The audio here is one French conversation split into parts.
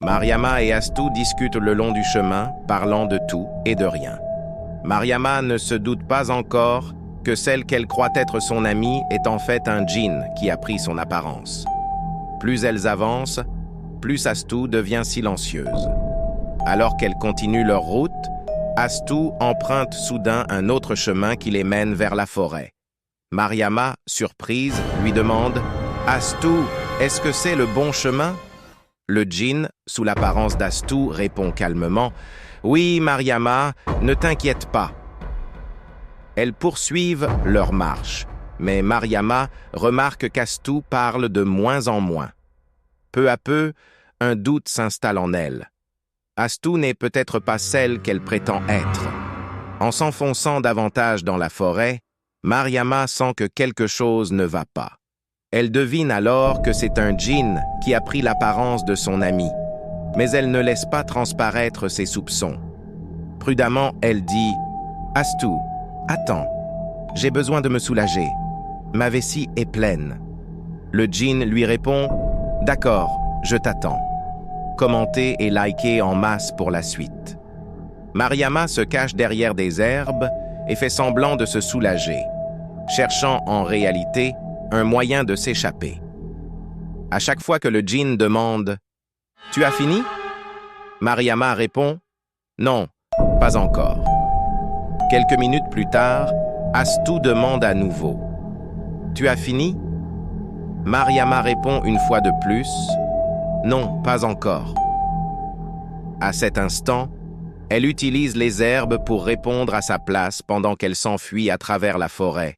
Mariama et Astou discutent le long du chemin, parlant de tout et de rien. Mariama ne se doute pas encore que celle qu'elle croit être son amie est en fait un djinn qui a pris son apparence. Plus elles avancent, plus Astou devient silencieuse. Alors qu'elles continuent leur route, Astou emprunte soudain un autre chemin qui les mène vers la forêt. Mariama, surprise, lui demande « Astou, est-ce que c'est le bon chemin ?» Le djinn, sous l'apparence d'Astou, répond calmement « Oui, Mariama, ne t'inquiète pas. » Elles poursuivent leur marche, mais Mariama remarque qu'Astou parle de moins en moins. Peu à peu, un doute s'installe en elle. Astou n'est peut-être pas celle qu'elle prétend être. En s'enfonçant davantage dans la forêt, Mariama sent que quelque chose ne va pas. Elle devine alors que c'est un djinn qui a pris l'apparence de son ami, mais elle ne laisse pas transparaître ses soupçons. Prudemment, elle dit « Astou, attends, j'ai besoin de me soulager. Ma vessie est pleine. » Le djinn lui répond « D'accord, je t'attends. » Commentez et likez en masse pour la suite. Mariama se cache derrière des herbes et fait semblant de se soulager, cherchant en réalité un moyen de s'échapper. À chaque fois que le djinn demande « Tu as fini ?» Mariama répond « Non, pas encore. » Quelques minutes plus tard, Astou demande à nouveau « Tu as fini ?» Mariama répond une fois de plus « Non, pas encore. » À cet instant, elle utilise les herbes pour répondre à sa place pendant qu'elle s'enfuit à travers la forêt,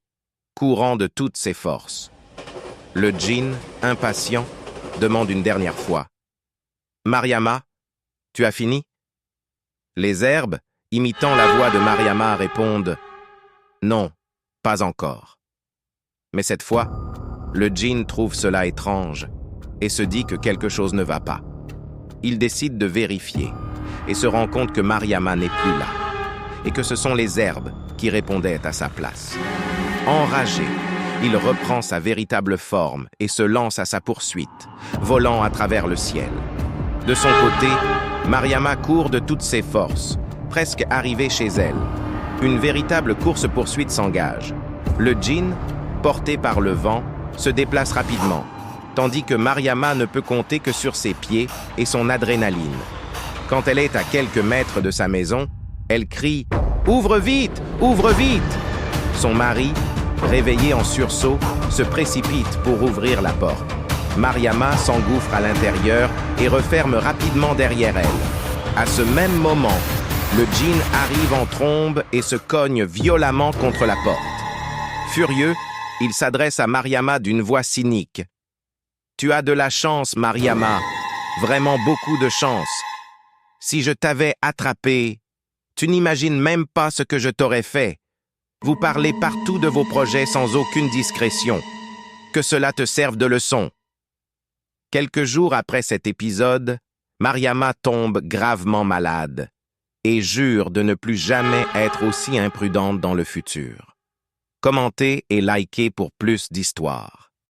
courant de toutes ses forces. Le djinn, impatient, demande une dernière fois « Mariama, tu as fini ?» Les herbes, imitant la voix de Mariama, répondent « Non, pas encore. » Mais cette fois, le djinn trouve cela étrange et se dit que quelque chose ne va pas. Il décide de vérifier et se rend compte que Mariama n'est plus là et que ce sont les herbes qui répondaient à sa place. Enragé, il reprend sa véritable forme et se lance à sa poursuite, volant à travers le ciel. De son côté, Mariama court de toutes ses forces, presque arrivée chez elle. Une véritable course-poursuite s'engage. Le djinn, porté par le vent, se déplace rapidement, tandis que Mariama ne peut compter que sur ses pieds et son adrénaline. Quand elle est à quelques mètres de sa maison, elle crie « Ouvre vite! Ouvre vite !» Son mari, réveillé en sursaut, se précipite pour ouvrir la porte. Mariama s'engouffre à l'intérieur et referme rapidement derrière elle. À ce même moment, le djinn arrive en trombe et se cogne violemment contre la porte. Furieux, il s'adresse à Mariama d'une voix cynique. « Tu as de la chance, Mariama, vraiment beaucoup de chance. Si je t'avais attrapé, tu n'imagines même pas ce que je t'aurais fait. Vous parlez partout de vos projets sans aucune discrétion. Que cela te serve de leçon. » Quelques jours après cet épisode, Mariama tombe gravement malade et jure de ne plus jamais être aussi imprudente dans le futur. Commentez et likez pour plus d'histoires.